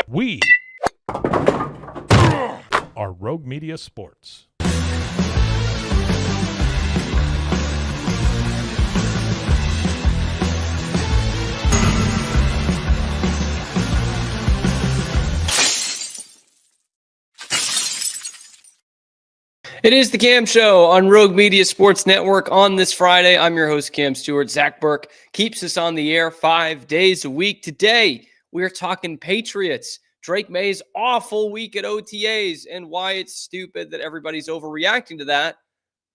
We are Rogue Media Sports. It is the Cam Show on Rogue Media Sports Network on this Friday. I'm your host, Cam Stewart. Zach Burke keeps us on the air 5 days a week. Today, we're talking Patriots. Drake Maye's awful week at OTAs and why it's stupid that everybody's overreacting to that.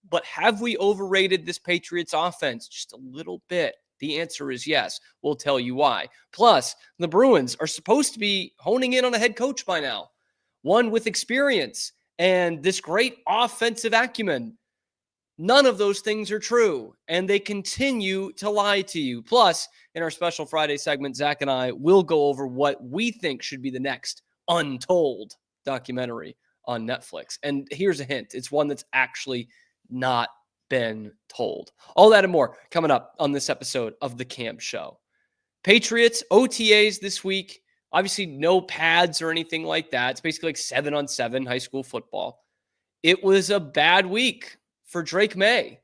But have we overrated this Patriots offense just a little bit? The answer is yes. We'll tell you why. Plus, the Bruins are supposed to be honing in on a head coach by now, one with experience and this great offensive acumen. None of those things are true, and they continue to lie to you. Plus, in our special Friday segment, Zach and I will go over what we think should be the next Untold documentary on Netflix. And here's a hint. It's one that's actually not been told. All that and more coming up on this episode of The Cam Show. Patriots, OTAs this week. Obviously, no pads or anything like that. It's basically like 7-on-7 high school football. It was a bad week for Drake Maye.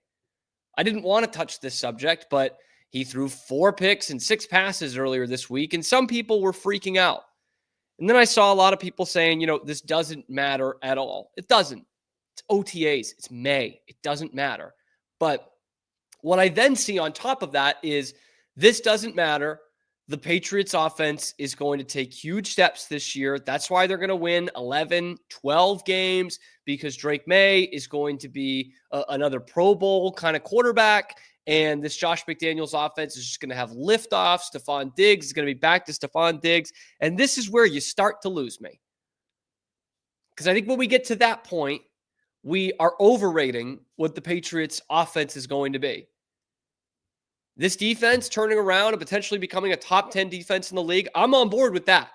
I didn't want to touch this subject, but he threw 4 picks and 6 passes earlier this week, and some people were freaking out. And then I saw a lot of people saying, this doesn't matter at all. It doesn't. It's OTAs. It's May. It doesn't matter. But what I then see on top of that is this doesn't matter. The Patriots offense is going to take huge steps this year. That's why they're going to win 11, 12 games, because Drake Maye is going to be another Pro Bowl kind of quarterback. And this Josh McDaniels offense is just going to have liftoff. Stephon Diggs is going to be back to Stephon Diggs. And this is where you start to lose me. Because I think when we get to that point, we are overrating what the Patriots offense is going to be. This defense turning around and potentially becoming a top 10 defense in the league, I'm on board with that.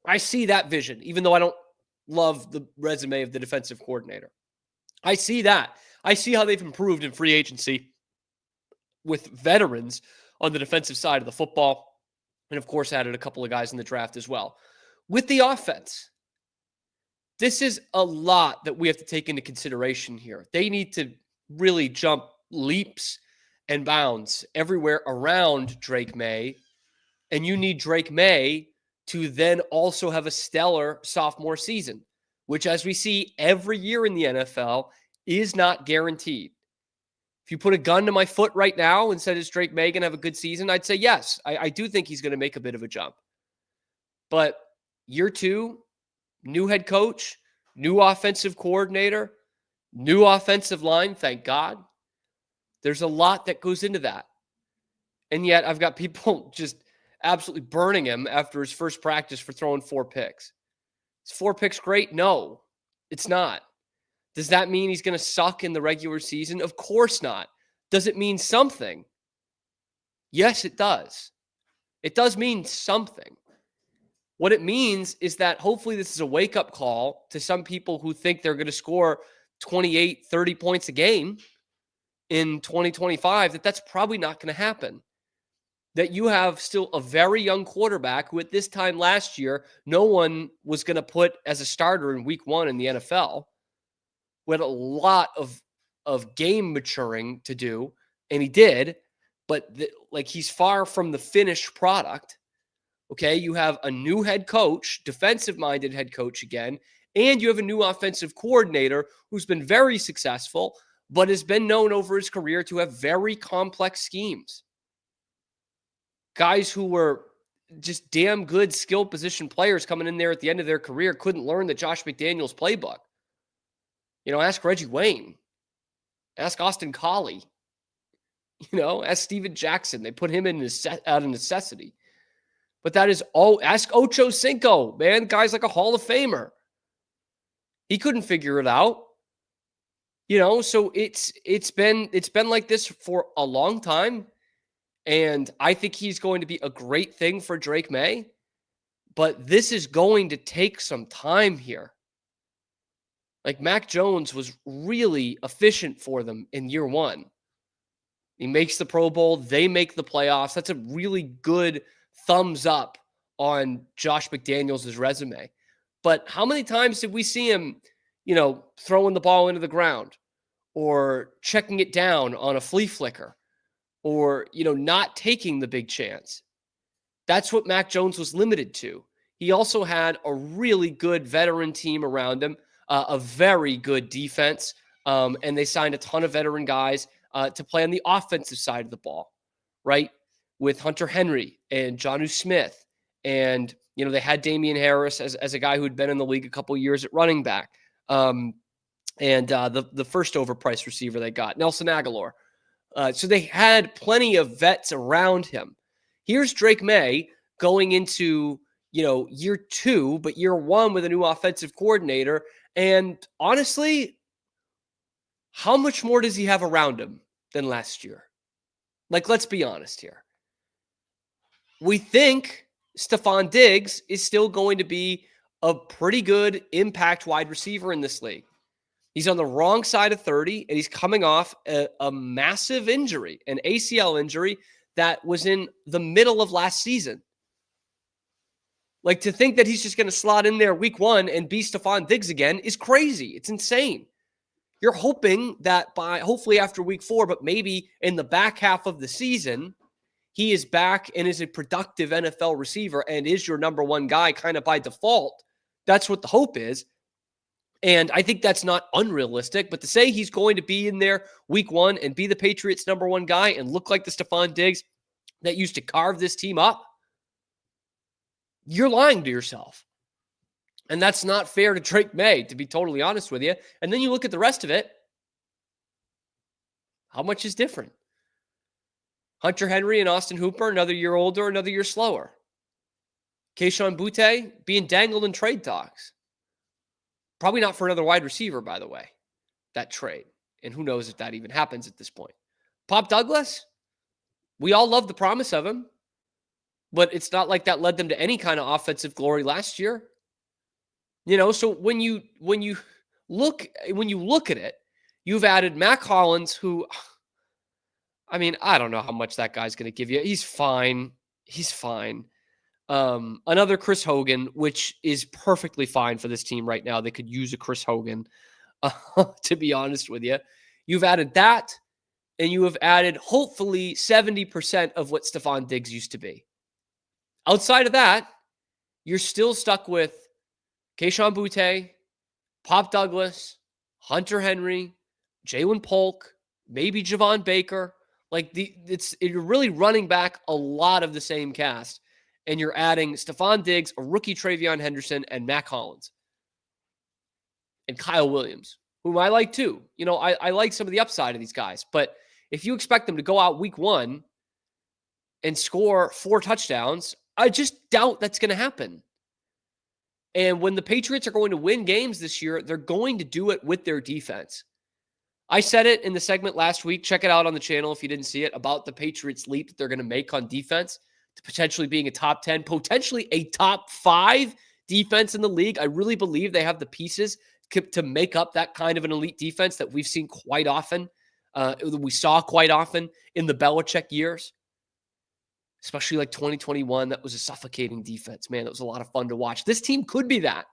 I see that vision, even though I don't love the resume of the defensive coordinator. I see that. I see how they've improved in free agency with veterans on the defensive side of the football. And of course, added a couple of guys in the draft as well. With the offense, this is a lot that we have to take into consideration here. They need to really jump leaps and bounds everywhere around Drake Maye. And you need Drake Maye to then also have a stellar sophomore season, which, as we see every year in the NFL, is not guaranteed. If you put a gun to my foot right now and said, is Drake Maye going to have a good season? I'd say yes. I do think he's going to make a bit of a jump. But year 2, new head coach, new offensive coordinator, new offensive line, thank God. There's a lot that goes into that. And yet I've got people just absolutely burning him after his first practice for throwing 4 picks. Is 4 picks great? No, it's not. Does that mean he's going to suck in the regular season? Of course not. Does it mean something? Yes, it does. It does mean something. What it means is that hopefully this is a wake-up call to some people who think they're going to score 28, 30 points a game in 2025, that's probably not going to happen. That you have still a very young quarterback who at this time last year, no one was going to put as a starter in week 1 in the NFL, who had a lot of game maturing to do, and he did, but he's far from the finished product. Okay, you have a new head coach, defensive-minded head coach again, and you have a new offensive coordinator who's been very successful, but has been known over his career to have very complex schemes. Guys who were just damn good skill position players coming in there at the end of their career couldn't learn the Josh McDaniels playbook. Ask Reggie Wayne. Ask Austin Collie. Ask Steven Jackson. They put him out of necessity. But that is all. Ask Ocho Cinco, man. Guy's like a Hall of Famer. He couldn't figure it out. So it's been like this for a long time. And I think he's going to be a great thing for Drake Maye. But this is going to take some time here. Like Mac Jones was really efficient for them in year 1. He makes the Pro Bowl. They make the playoffs. That's a really good thumbs up on Josh McDaniels' resume. But how many times did we see him, throwing the ball into the ground or checking it down on a flea flicker or, not taking the big chance? That's what Mac Jones was limited to. He also had a really good veteran team around him, a very good defense, and they signed a ton of veteran guys to play on the offensive side of the ball, right? With Hunter Henry and Jonnu Smith. And, they had Damian Harris as a guy who had been in the league a couple years at running back. And the first overpriced receiver they got, Nelson Aguilar. So they had plenty of vets around him. Here's Drake Maye going into, year 2, but year 1 with a new offensive coordinator. And honestly, how much more does he have around him than last year? Like, let's be honest here. We think Stefon Diggs is still going to be a pretty good impact wide receiver in this league. He's on the wrong side of 30, and he's coming off a massive injury, an ACL injury that was in the middle of last season. Like, to think that he's just going to slot in there week 1 and be Stefon Diggs again is crazy. It's insane. You're hoping that hopefully after week 4, but maybe in the back half of the season, he is back and is a productive NFL receiver and is your number 1 guy kind of by default. That's what the hope is. And I think that's not unrealistic, but to say he's going to be in there week 1 and be the Patriots' number 1 guy and look like the Stefon Diggs that used to carve this team up, you're lying to yourself. And that's not fair to Drake Maye, to be totally honest with you. And then you look at the rest of it. How much is different? Hunter Henry and Austin Hooper, another year older, another year slower. Kayshon Boutte being dangled in trade talks. Probably not for another wide receiver, by the way, that trade. And who knows if that even happens at this point. Pop Douglas, we all love the promise of him, but it's not like that led them to any kind of offensive glory last year. So when you look at it, you've added Mac Hollins, who, I don't know how much that guy's going to give you. He's fine. Another Chris Hogan, which is perfectly fine for this team right now. They could use a Chris Hogan, to be honest with you. You've added that, and you have added hopefully 70% of what Stefon Diggs used to be. Outside of that, you're still stuck with Kayshon Boutte, Pop Douglas, Hunter Henry, Jalen Polk, maybe Javon Baker. You're really running back a lot of the same cast. And you're adding Stefon Diggs, a rookie TreVeyon Henderson, and Mac Hollins. And Kyle Williams, whom I like too. I like some of the upside of these guys. But if you expect them to go out week 1 and score 4 touchdowns, I just doubt that's going to happen. And when the Patriots are going to win games this year, they're going to do it with their defense. I said it in the segment last week. Check it out on the channel if you didn't see it, about the Patriots' leap that they're going to make on defense to potentially being a top 10, potentially a top 5 defense in the league. I really believe they have the pieces to make up that kind of an elite defense that we've seen quite often. We saw quite often in the Belichick years, especially like 2021. That was a suffocating defense, man. It was a lot of fun to watch. This team could be that.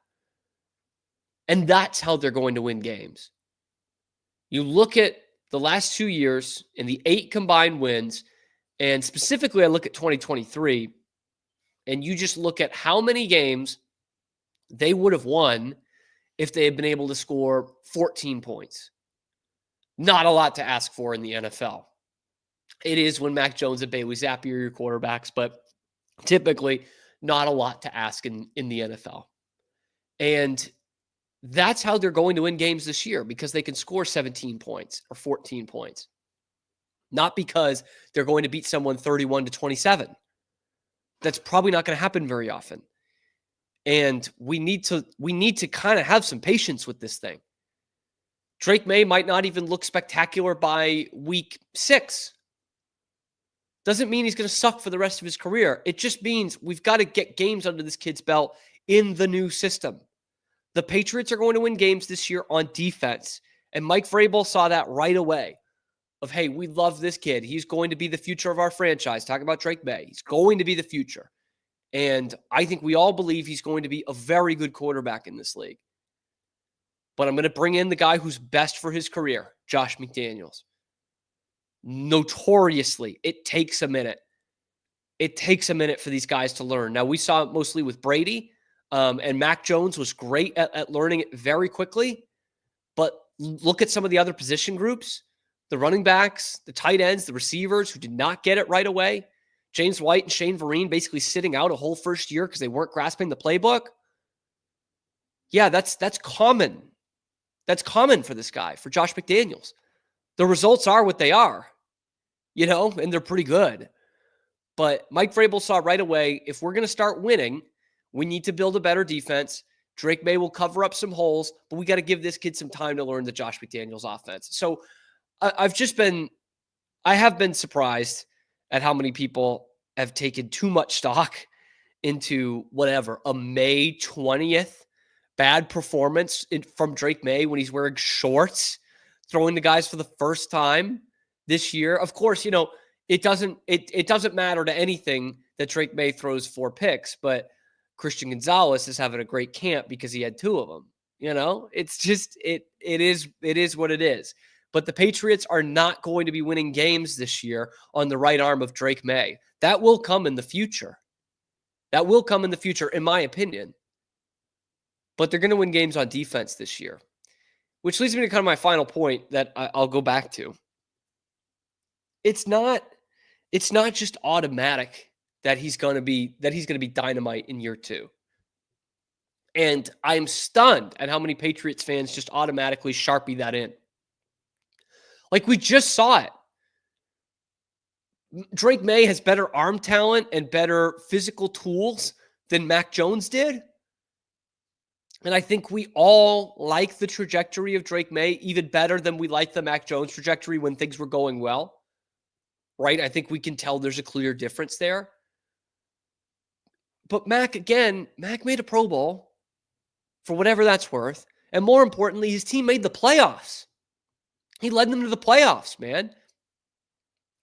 And that's how they're going to win games. You look at the last 2 years and the 8 combined wins, and specifically I look at 2023, and you just look at how many games they would have won if they had been able to score 14 points. Not a lot to ask for in the NFL. It is when Mac Jones and Bailey Zappi are your quarterbacks, but typically not a lot to ask in the NFL. And that's how they're going to win games this year, because they can score 17 points or 14 points. Not because they're going to beat someone 31-27. That's probably not going to happen very often. And we need to kind of have some patience with this thing. Drake Maye might not even look spectacular by week 6. Doesn't mean he's going to suck for the rest of his career. It just means we've got to get games under this kid's belt in the new system. The Patriots are going to win games this year on defense. And Mike Vrabel saw that right away. Of, hey, we love this kid. He's going to be the future of our franchise. Talking about Drake Maye. He's going to be the future. And I think we all believe he's going to be a very good quarterback in this league. But I'm going to bring in the guy who's best for his career, Josh McDaniels. Notoriously, it takes a minute. It takes a minute for these guys to learn. Now, we saw it mostly with Brady, and Mac Jones was great at learning it very quickly. But look at some of the other position groups, the running backs, the tight ends, the receivers who did not get it right away. James White and Shane Vereen basically sitting out a whole first year because they weren't grasping the playbook. Yeah, that's common. That's common for this guy, for Josh McDaniels. The results are what they are, and they're pretty good. But Mike Vrabel saw right away, if we're going to start winning, we need to build a better defense. Drake Maye will cover up some holes, but we got to give this kid some time to learn the Josh McDaniels offense. So I have been surprised at how many people have taken too much stock into a May 20th bad performance from Drake Maye when he's wearing shorts, throwing the guys for the first time this year. Of course, it doesn't matter to anything that Drake Maye throws 4 picks, but Christian Gonzalez is having a great camp because he had 2 of them. It's just, it is what it is. But the Patriots are not going to be winning games this year on the right arm of Drake Maye. That will come in the future. That will come in the future, in my opinion. But they're going to win games on defense this year, which leads me to kind of my final point that I'll go back to. It's not just automatic that he's going to be dynamite in year 2. And I'm stunned at how many Patriots fans just automatically Sharpie that in. Like, we just saw it. Drake Maye has better arm talent and better physical tools than Mac Jones did. And I think we all like the trajectory of Drake Maye even better than we like the Mac Jones trajectory when things were going well. Right? I think we can tell there's a clear difference there. But Mac made a Pro Bowl for whatever that's worth. And more importantly, his team made the playoffs. He led them to the playoffs, man.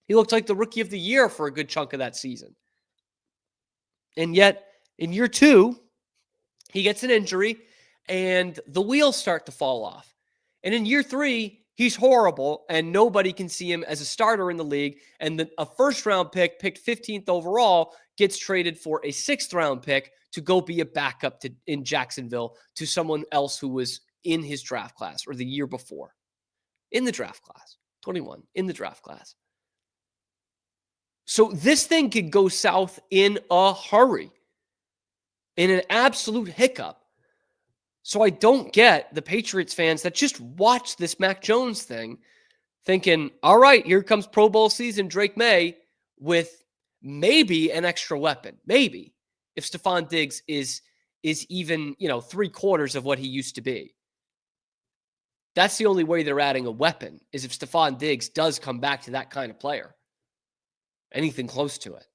He looked like the rookie of the year for a good chunk of that season. And yet, in year 2, he gets an injury and the wheels start to fall off. And in year 3, he's horrible and nobody can see him as a starter in the league. And a first-round pick, picked 15th overall, gets traded for a 6th-round pick to go be a backup in Jacksonville to someone else who was in his draft class or the year before. In the draft class. 21. In the draft class. So this thing could go south in a hurry. In an absolute hiccup. So I don't get the Patriots fans that just watch this Mac Jones thing thinking, all right, here comes Pro Bowl season Drake Maye with maybe an extra weapon. Maybe. If Stephon Diggs is even, 3/4 of what he used to be. That's the only way they're adding a weapon, is if Stephon Diggs does come back to that kind of player. Anything close to it.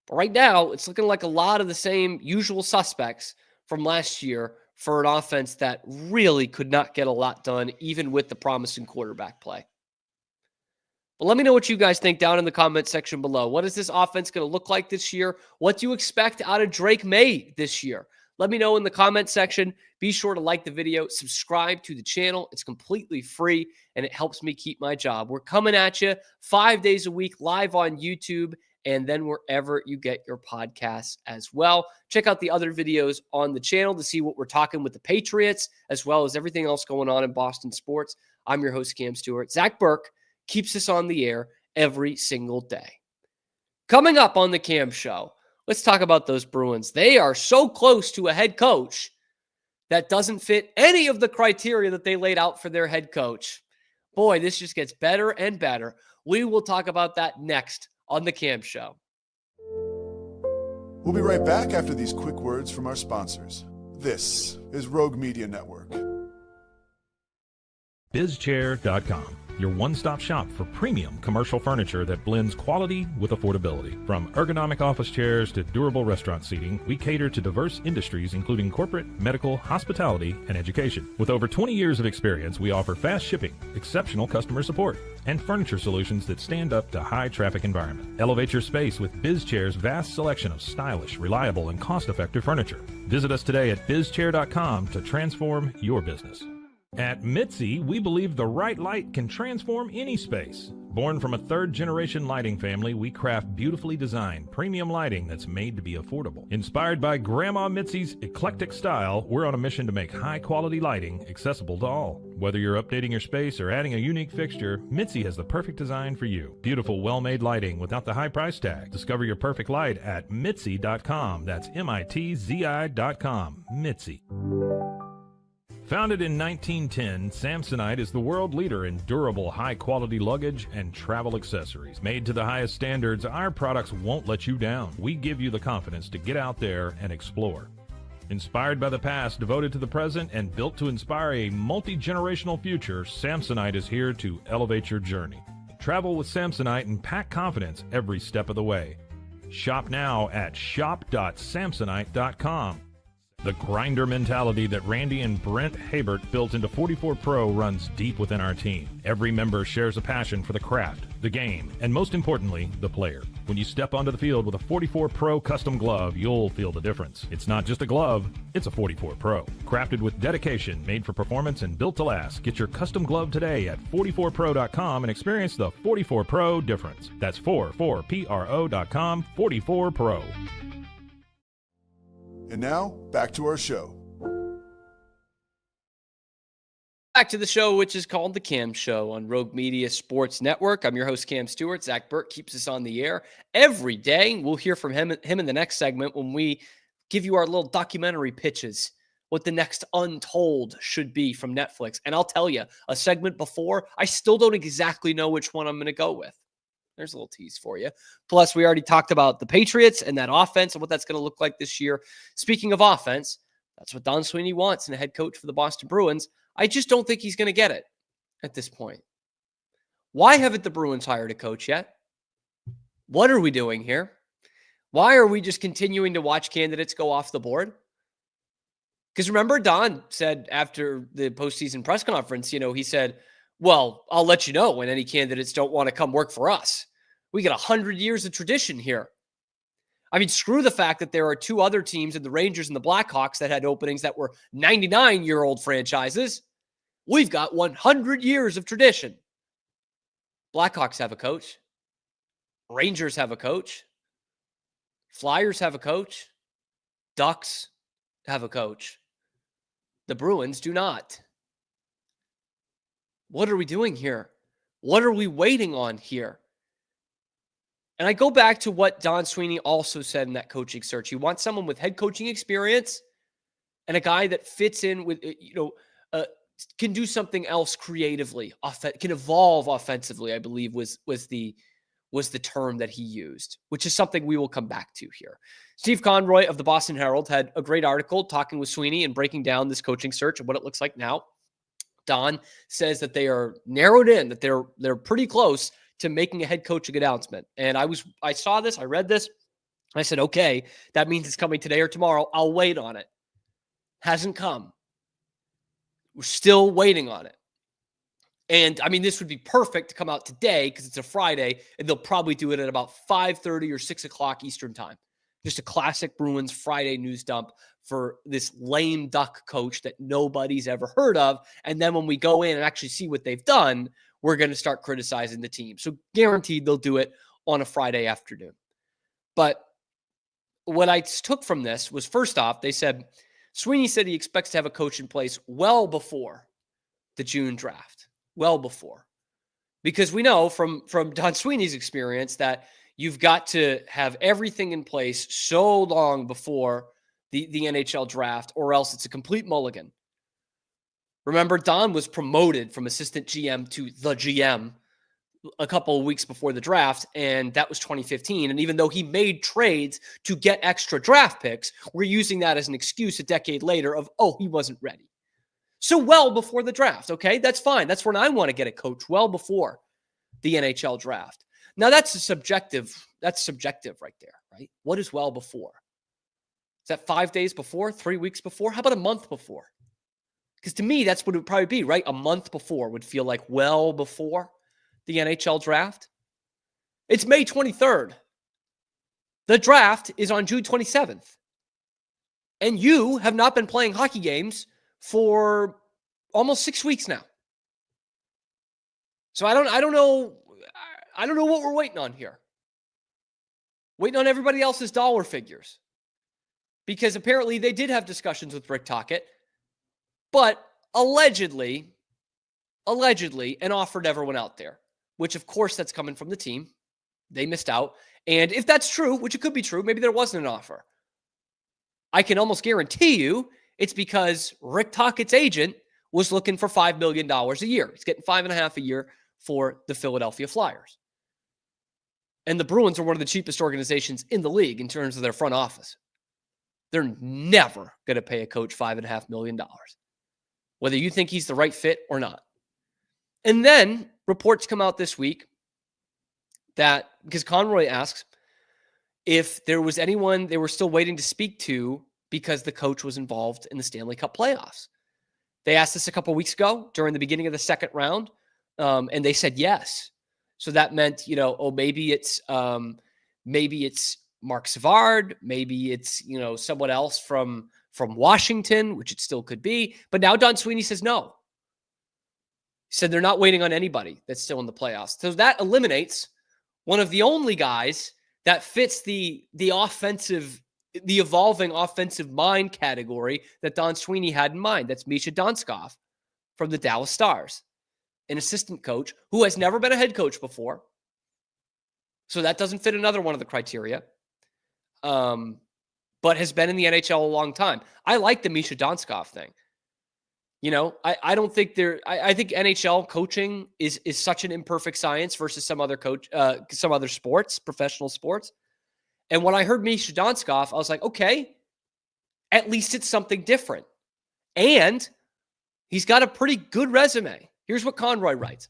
But right now, it's looking like a lot of the same usual suspects from last year for an offense that really could not get a lot done, even with the promising quarterback play. But let me know what you guys think down in the comment section below. What is this offense going to look like this year? What do you expect out of Drake Maye this year? Let me know in the comment section. Be sure to like the video, subscribe to the channel. It's completely free, and it helps me keep my job. We're coming at you 5 days a week live on YouTube, and then wherever you get your podcasts as well. Check out the other videos on the channel to see what we're talking with the Patriots, as well as everything else going on in Boston sports. I'm your host, Cam Stewart. Zach Burke keeps us on the air every single day. Coming up on the Cam Show, let's talk about those Bruins. They are so close to a head coach that doesn't fit any of the criteria that they laid out for their head coach. Boy, this just gets better and better. We will talk about that next on the Cam Show. We'll be right back after these quick words from our sponsors. This is Rogue Media Network. BizChair.com. your one-stop shop for premium commercial furniture that blends quality with affordability. From ergonomic office chairs to durable restaurant seating, we cater to diverse industries including corporate, medical, hospitality, and education. With over 20 years of experience, we offer fast shipping, exceptional customer support, and furniture solutions that stand up to high-traffic environment. Elevate your space with BizChair's vast selection of stylish, reliable, and cost-effective furniture. Visit us today at bizchair.com to transform your business. At Mitzi, we believe the right light can transform any space. Born from a third-generation lighting family, we craft beautifully designed, premium lighting that's made to be affordable. Inspired by Grandma Mitzi's eclectic style, we're on a mission to make high-quality lighting accessible to all. Whether you're updating your space or adding a unique fixture, Mitzi has the perfect design for you. Beautiful, well-made lighting without the high price tag. Discover your perfect light at Mitzi.com. That's MITZI.com. Mitzi. Founded in 1910, Samsonite is the world leader in durable, high-quality luggage and travel accessories. Made to the highest standards, our products won't let you down. We give you the confidence to get out there and explore. Inspired by the past, devoted to the present, and built to inspire a multi-generational future, Samsonite is here to elevate your journey. Travel with Samsonite and pack confidence every step of the way. Shop now at shop.samsonite.com. The grinder mentality that Randy and Brent Habert built into 44 Pro runs deep within our team. Every member shares a passion for the craft, the game, and most importantly, the player. When you step onto the field with a 44 Pro custom glove, you'll feel the difference. It's not just a glove, it's a 44 Pro. Crafted with dedication, made for performance, and built to last. Get your custom glove today at 44pro.com and experience the 44 Pro difference. That's 44pro.com, 44 Pro. And now, back to our show. Back to the show, which is called The Cam Show on Rogue Media Sports Network. I'm your host, Cam Stewart. Zach Burke keeps us on the air every day. We'll hear from him in the next segment when we give you our little documentary pitches, what the next Untold should be from Netflix. And I'll tell you, a segment before, I still don't exactly know which one I'm going to go with. There's a little tease for you. Plus, we already talked about the Patriots and that offense and what that's going to look like this year. Speaking of offense, that's what Don Sweeney wants in a head coach for the Boston Bruins. I just don't think he's going to get it at this point. Why haven't the Bruins hired a coach yet? What are we doing here? Why are we just continuing to watch candidates go off the board? Because remember, Don said after the postseason press conference, he said, well, I'll let you know when any candidates don't want to come work for us. We got 100 years of tradition here. I mean, screw the fact that there are two other teams in the Rangers and the Blackhawks that had openings that were 99-year-old franchises. We've got 100 years of tradition. Blackhawks have a coach. Rangers have a coach. Flyers have a coach. Ducks have a coach. The Bruins do not. What are we doing here? What are we waiting on here? And I go back to what Don Sweeney also said in that coaching search. He wants someone with head coaching experience and a guy that fits in with, can do something else creatively, can evolve offensively, I believe was the term that he used, which is something we will come back to here. Steve Conroy of the Boston Herald had a great article talking with Sweeney and breaking down this coaching search and what it looks like now. Don says that they are narrowed in, that they're pretty close to making a head coaching announcement. And I saw this, I read this, I said, okay, that means it's coming today or tomorrow. I'll wait on it. Hasn't come. We're still waiting on it. And I mean, this would be perfect to come out today because it's a Friday, and they'll probably do it at about 5:30 or 6 o'clock Eastern time. Just a classic Bruins Friday news dump for this lame duck coach that nobody's ever heard of. And then when we go in and actually see what they've done, we're going to start criticizing the team. So guaranteed they'll do it on a Friday afternoon. But what I took from this was, first off, they said, Sweeney said he expects to have a coach in place well before the June draft. Well before. Because we know from Don Sweeney's experience that you've got to have everything in place so long before the NHL draft, or else it's a complete mulligan. Remember, Don was promoted from assistant GM to the GM a couple of weeks before the draft, and that was 2015. And even though he made trades to get extra draft picks, we're using that as an excuse a decade later of, oh, he wasn't ready. So well before the draft, okay? That's fine. That's when I want to get a coach, well before the NHL draft. Now that's subjective right there, right? What is well before? Is that 5 days before, 3 weeks before? How about a month before? Because to me, that's what it would probably be, right? A month before would feel like well before the NHL draft. It's May 23rd. The draft is on June 27th. And you have not been playing hockey games for almost 6 weeks now. So I don't know what we're waiting on here. Waiting on everybody else's dollar figures. Because apparently they did have discussions with Rick Tocchet, but allegedly, an offer never went out there, which of course that's coming from the team. They missed out. And if that's true, which it could be true, maybe there wasn't an offer. I can almost guarantee you it's because Rick Tocchet's agent was looking for $5 million a year. He's getting $5.5 million a year for the Philadelphia Flyers. And the Bruins are one of the cheapest organizations in the league in terms of their front office. They're never going to pay a coach $5.5 million, whether you think he's the right fit or not. And then reports come out this week that, because Conroy asks if there was anyone they were still waiting to speak to because the coach was involved in the Stanley Cup playoffs. They asked this a couple weeks ago during the beginning of the second round, and they said yes. So that meant, maybe it's Mark Savard, maybe it's, someone else from Washington, which it still could be. But now Don Sweeney says no. He said they're not waiting on anybody that's still in the playoffs. So that eliminates one of the only guys that fits the evolving offensive mind category that Don Sweeney had in mind. That's Misha Donskov from the Dallas Stars, an assistant coach who has never been a head coach before. So that doesn't fit another one of the criteria, but has been in the NHL a long time. I like the Misha Donskov thing. I don't think I think NHL coaching is such an imperfect science versus some other sports, professional sports. And when I heard Misha Donskov, I was like, okay, at least it's something different. And he's got a pretty good resume. Here's what Conroy writes.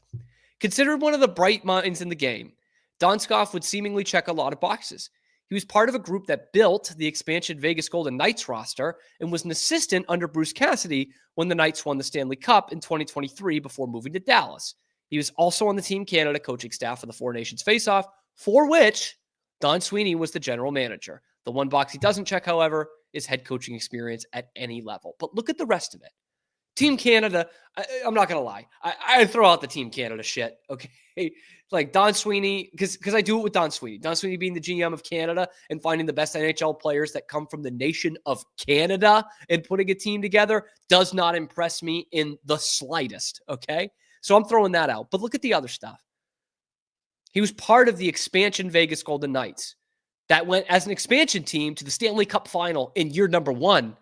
Considered one of the bright minds in the game, Donskov would seemingly check a lot of boxes. He was part of a group that built the expansion Vegas Golden Knights roster and was an assistant under Bruce Cassidy when the Knights won the Stanley Cup in 2023 before moving to Dallas. He was also on the Team Canada coaching staff for the Four Nations Faceoff, for which Don Sweeney was the general manager. The one box he doesn't check, however, is head coaching experience at any level. But look at the rest of it. Team Canada, I'm not going to lie. I throw out the Team Canada shit, okay? Like Don Sweeney, because I do it with Don Sweeney. Don Sweeney being the GM of Canada and finding the best NHL players that come from the nation of Canada and putting a team together does not impress me in the slightest, okay? So I'm throwing that out. But look at the other stuff. He was part of the expansion Vegas Golden Knights that went as an expansion team to the Stanley Cup final in year number 1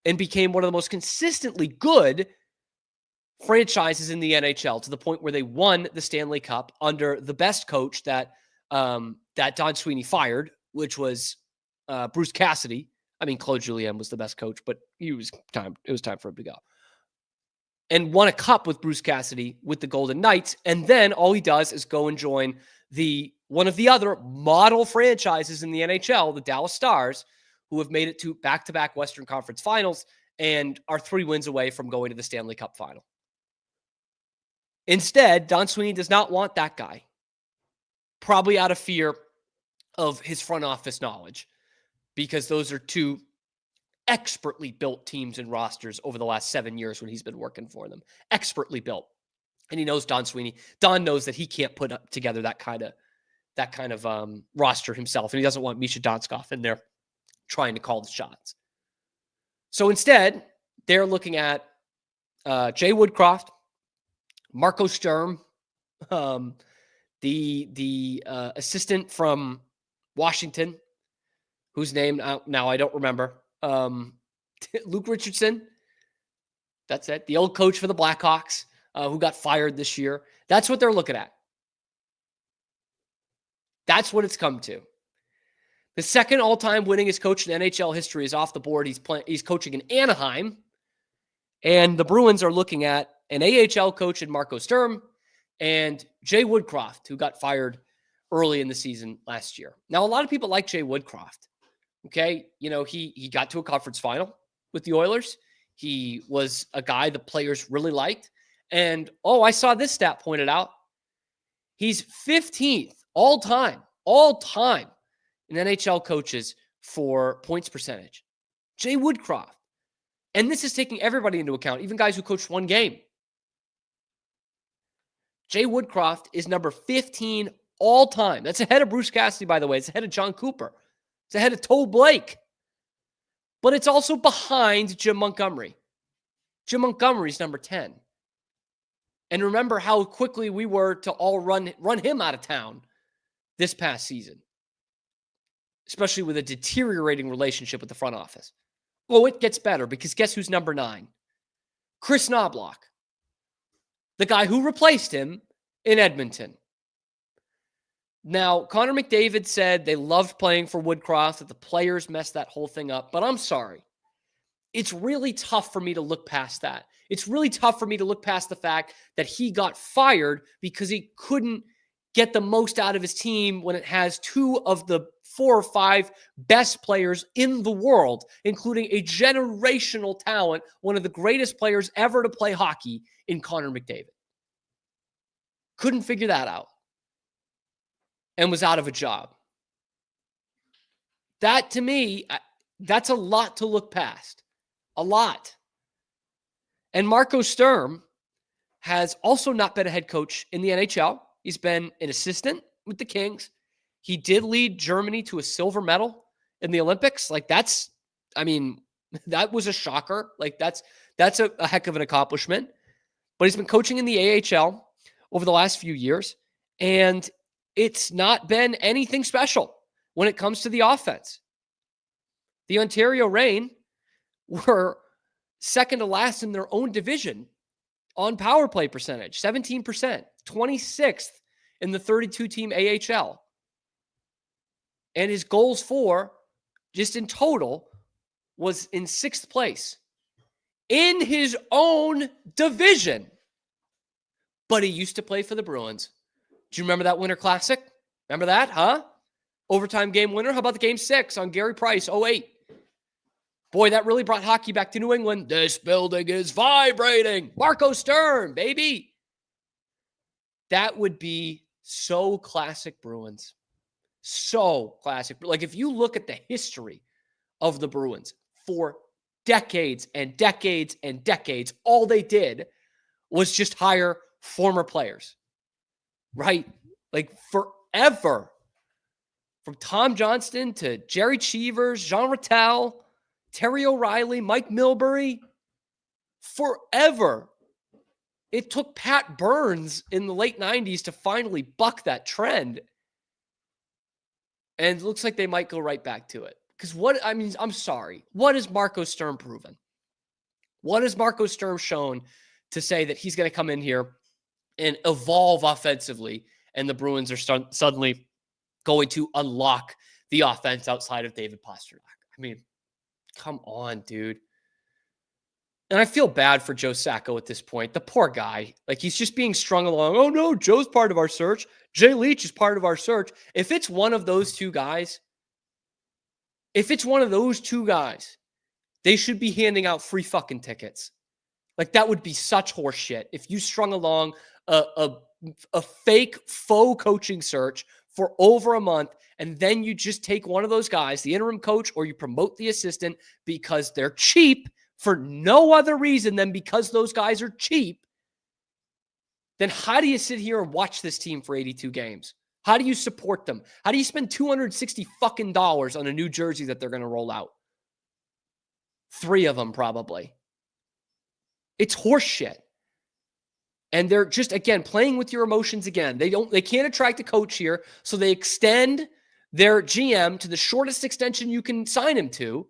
and became one of the most consistently good franchises in the NHL to the point where they won the Stanley Cup under the best coach that Don Sweeney fired, which was Bruce Cassidy. I mean, Claude Julien was the best coach, but it was time for him to go. And won a cup with Bruce Cassidy with the Golden Knights. And then all he does is go and join one of the other model franchises in the NHL, the Dallas Stars, who have made it to back-to-back Western Conference finals and are 3 wins away from going to the Stanley Cup final. Instead, Don Sweeney does not want that guy, probably out of fear of his front office knowledge, because those are 2 expertly built teams and rosters over the last 7 years when he's been working for them. Expertly built. And he knows Don Sweeney. Don knows that he can't put up together that kind of roster himself, and he doesn't want Misha Donskov in there trying to call the shots. So instead, they're looking at Jay Woodcroft, Marco Sturm, the assistant from Washington, whose name now I don't remember, Luke Richardson. That's it. The old coach for the Blackhawks, who got fired this year. That's what they're looking at. That's what it's come to. The second all-time winningest coach in NHL history is off the board. He's coaching in Anaheim, And the Bruins are looking at an AHL coach in Marco Sturm and Jay Woodcroft, who got fired early in the season last year. Now, a lot of people like Jay Woodcroft. Okay. He got to a conference final with the Oilers. He was a guy the players really liked. And, I saw this stat pointed out. He's 15th all time in NHL coaches for points percentage. Jay Woodcroft. And this is taking everybody into account, even guys who coached one game. Jay Woodcroft is number 15 all time. That's ahead of Bruce Cassidy, by the way. It's ahead of John Cooper. It's ahead of Toe Blake. But it's also behind Jim Montgomery. Jim Montgomery's number 10. And remember how quickly we were to all run him out of town this past season, especially with a deteriorating relationship with the front office. Well, it gets better because guess who's number 9? Chris Knobloch, the guy who replaced him in Edmonton. Now, Connor McDavid said they loved playing for Woodcroft, that the players messed that whole thing up. But I'm sorry. It's really tough for me to look past that. It's really tough for me to look past the fact that he got fired because he couldn't get the most out of his team when it has 2 of the 4 or 5 best players in the world, including a generational talent, one of the greatest players ever to play hockey in Connor McDavid. Couldn't figure that out and was out of a job. That, to me, that's a lot to look past. A lot. And Marco Sturm has also not been a head coach in the NHL. He's been an assistant with the Kings. He did lead Germany to a silver medal in the Olympics. That was a shocker. That's a heck of an accomplishment. But he's been coaching in the AHL over the last few years, and it's not been anything special when it comes to the offense. The Ontario Reign were second to last in their own division on power play percentage, 17%, 26th in the 32-team AHL. And his goals for, just in total, was in 6th place in his own division. But he used to play for the Bruins. Do you remember that Winter Classic? Remember that, huh? Overtime game winner. How about the Game 6 on Gary Price, 08? Boy, that really brought hockey back to New England. This building is vibrating. Marco Sturm, baby. That would be so classic Bruins. So classic. If you look at the history of the Bruins for decades and decades and decades, all they did was just hire former players, right? Forever. From Tom Johnston to Jerry Cheevers, Jean Rattel, Terry O'Reilly, Mike Milbury, forever. It took Pat Burns in the late 90s to finally buck that trend. And it looks like they might go right back to it. Because I'm sorry. What has Marco Sturm proven? What has Marco Sturm shown to say that he's going to come in here and evolve offensively and the Bruins are suddenly going to unlock the offense outside of David Pastrnak? Come on, dude. And I feel bad for Joe Sacco at this point. The poor guy. He's just being strung along. Oh, no, Joe's part of our search. Jay Leach is part of our search. If it's one of those two guys, they should be handing out free fucking tickets. That would be such horse shit. If you strung along a fake faux coaching search for over a month, and then you just take one of those guys, the interim coach, or you promote the assistant because they're cheap for no other reason than because those guys are cheap, then how do you sit here and watch this team for 82 games? How do you support them? How do you spend $260 fucking dollars on a new jersey that they're going to roll out? 3 of them probably. It's horse shit. And they're just, again, playing with your emotions again. They can't attract a coach here, so they extend their GM to the shortest extension you can sign him to,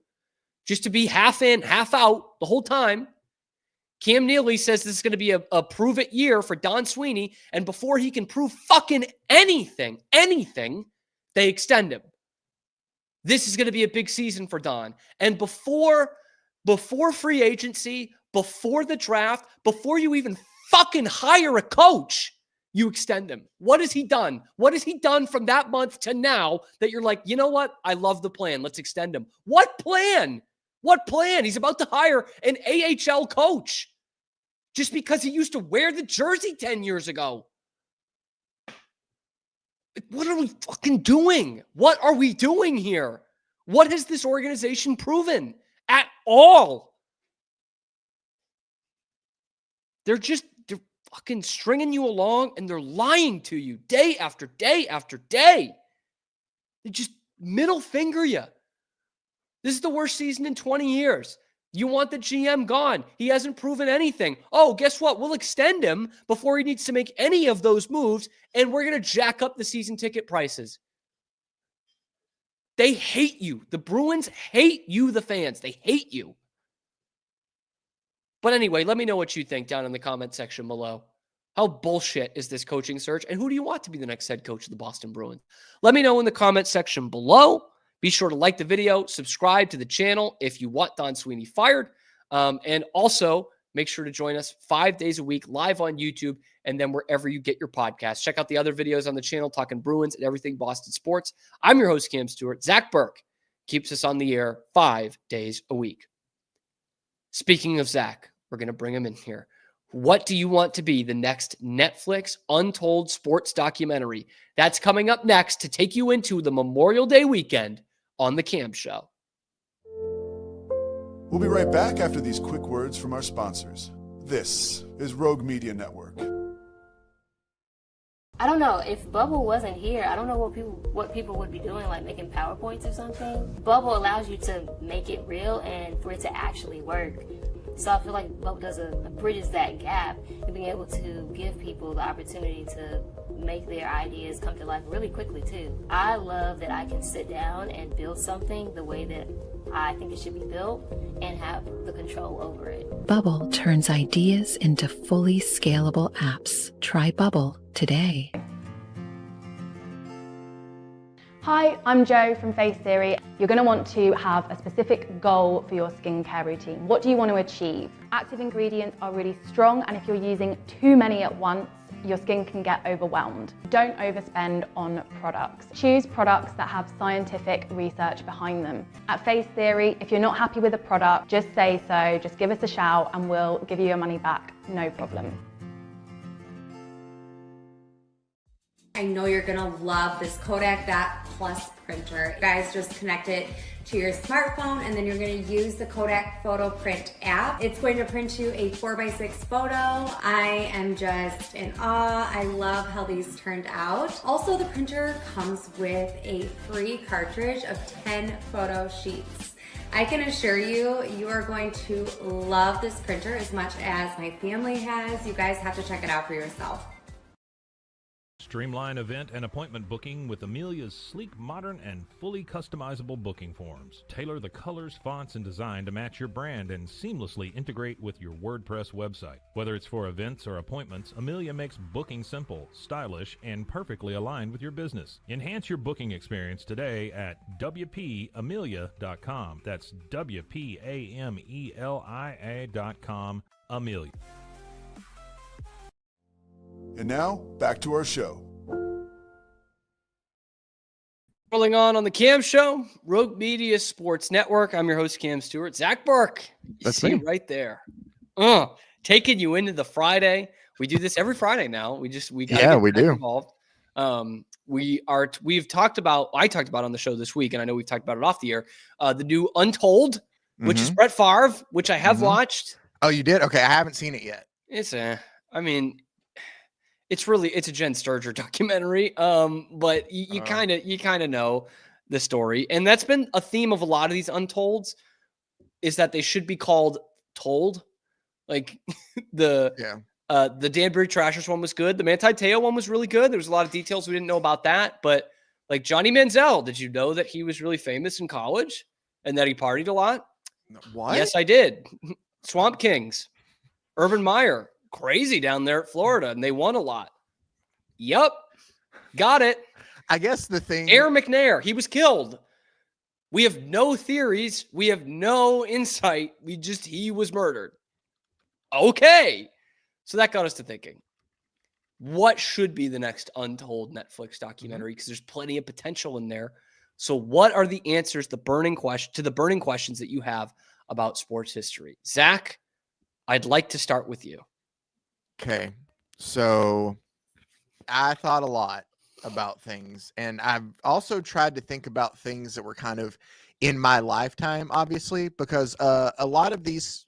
just to be half in, half out the whole time. Cam Neely says this is going to be a prove-it year for Don Sweeney, and before he can prove fucking anything, they extend him. This is going to be a big season for Don. And before before free agency, before the draft, before you even fucking hire a coach, you extend him. What has he done? What has he done from that month to now that you're like, you know what? I love the plan. Let's extend him. What plan? What plan? He's about to hire an AHL coach just because he used to wear the jersey 10 years ago. What are we fucking doing? What are we doing here? What has this organization proven at all? They're fucking stringing you along and they're lying to you day after day after day. They just middle finger you. This is the worst season in 20 years. You want the GM gone. He hasn't proven anything. Oh, guess what? We'll extend him before he needs to make any of those moves, and we're going to jack up the season ticket prices. They hate you. The Bruins hate you, the fans. They hate you. But anyway, let me know what you think down in the comment section below. How bullshit is this coaching search? And who do you want to be the next head coach of the Boston Bruins? Let me know in the comment section below. Be sure to like the video, subscribe to the channel if you want Don Sweeney fired. And also make sure to join us 5 days a week live on YouTube and then wherever you get your podcasts. Check out the other videos on the channel talking Bruins and everything Boston sports. I'm your host, Cam Stewart. Zach Burke keeps us on the air 5 days a week. Speaking of Zach, we're going to bring him in here. What do you want to be the next Netflix untold sports documentary? That's coming up next to take you into the Memorial Day weekend on The Cam Show. We'll be right back after these quick words from our sponsors. This is Rogue Media Network. I don't know, if Bubble wasn't here, I don't know what people would be doing, like making PowerPoints or something. Bubble allows you to make it real and for it to actually work. So I feel like Bubble bridges that gap and being able to give people the opportunity to make their ideas come to life really quickly too. I love that I can sit down and build something the way that I think it should be built and have the control over it. Bubble turns ideas into fully scalable apps. Try Bubble today. Hi, I'm Jo from Face Theory. You're going to want to have a specific goal for your skincare routine. What do you want to achieve? Active ingredients are really strong, and if you're using too many at once, your skin can get overwhelmed. Don't overspend on products. Choose products that have scientific research behind them. At Face Theory, if you're not happy with a product, just say so, just give us a shout and we'll give you your money back, no problem. I know you're gonna love this Kodak Dot Plus printer. You guys just connect it to your smartphone and then you're gonna use the Kodak Photo Print app. It's going to print you a 4x6 photo. I am just in awe. I love how these turned out. Also, the printer comes with a free cartridge of 10 photo sheets. I can assure you, you are going to love this printer as much as my family has. You guys have to check it out for yourself. Streamline event and appointment booking with Amelia's sleek, modern, and fully customizable booking forms. Tailor the colors, fonts, and design to match your brand and seamlessly integrate with your WordPress website. Whether it's for events or appointments, Amelia makes booking simple, stylish, and perfectly aligned with your business. Enhance your booking experience today at WPAmelia.com. That's WPAMELIA.com. Amelia. And now, back to our show. Rolling on the Cam Show, Rogue Media Sports Network. I'm your host, Cam Stewart. Zach Burke. That's see me. him right there. Taking you into the Friday. We do this every Friday now. We do. Involved. We've talked about, I talked about on the show this week, and I know we've talked about it off the air, the new Untold, which is Brett Favre, which I have watched. Oh, you did? Okay, I haven't seen it yet. It's a Jen Sturger documentary. But you kind of know the story. And that's been a theme of a lot of these Untolds, is that they should be called Told. Like the Danbury Trashers one was good. The Manti Te'o one was really good. There was a lot of details we didn't know about that. But like Johnny Manziel, did you know that he was really famous in college and that he partied a lot? What? Yes, I did. Swamp Kings, Urban Meyer. Crazy down there at Florida, and they won a lot. Yup. Got it. I guess the thing... Aaron McNair, he was killed. We have no theories. We have no insight. He was murdered. Okay. So that got us to thinking, what should be the next untold Netflix documentary? Because there's plenty of potential in there. So what are the answers, the burning questions that you have about sports history? Zach, I'd like to start with you. Okay. So I thought a lot about things, and I've also tried to think about things that were kind of in my lifetime, obviously, because a lot of these,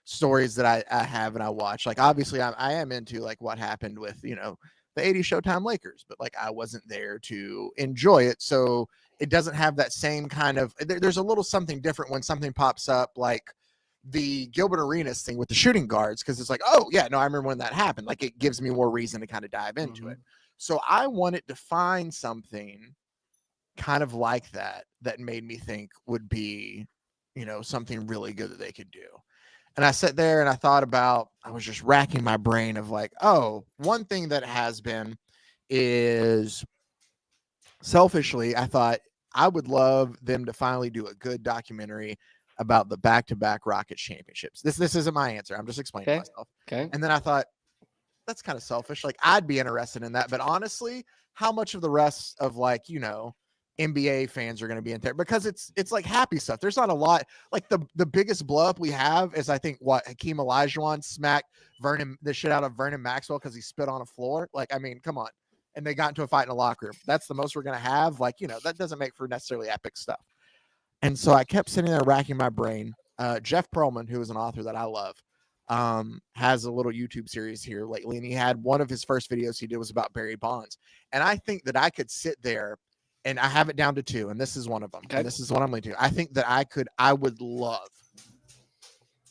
stories that I have and I watch, like, obviously I am into like what happened with, the 80s Showtime Lakers, but like I wasn't there to enjoy it. So it doesn't have that same kind of, there's a little something different when something pops up like the Gilbert Arenas thing with the shooting guards, because it's like, oh yeah, no, I remember when that happened. Like, it gives me more reason to kind of dive into it. So I wanted to find something kind of like that made me think would be, something really good that they could do. And I sat there and I was just racking my brain of like, oh, one thing that has been is, selfishly, I thought I would love them to finally do a good documentary about the back-to-back Rockets championships. This isn't my answer. I'm just explaining myself. Okay. And then I thought, that's kind of selfish. Like, I'd be interested in that. But honestly, how much of the rest of like, NBA fans are going to be in there? Because it's like happy stuff. There's not a lot. Like the biggest blow up we have is, I think, Hakeem Olajuwon smacked the shit out of Vernon Maxwell because he spit on a floor. Like, I mean, come on. And they got into a fight in the locker room. That's the most we're going to have. Like, that doesn't make for necessarily epic stuff. And so I kept sitting there racking my brain. Jeff Pearlman, who is an author that I love, has a little YouTube series here lately. And he had one of his first videos he did was about Barry Bonds. And I think that I could sit there, and I have it down to 2, and this is one of them. Okay. And this is what I'm going to do. I think that I would love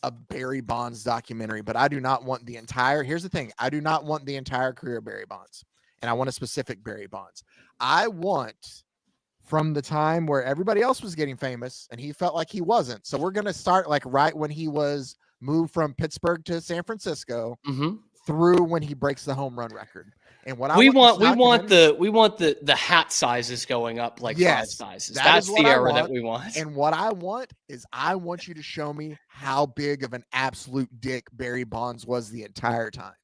a Barry Bonds documentary, but I do not want the entire, here's the thing. I do not want the entire career of Barry Bonds, and I want a specific Barry Bonds. I want from the time where everybody else was getting famous and he felt like he wasn't. So we're going to start like right when he was moved from Pittsburgh to San Francisco through when he breaks the home run record. And what we want the hat sizes going up like 5 sizes. That's the era that we want. And what I want is, I want you to show me how big of an absolute dick Barry Bonds was the entire time.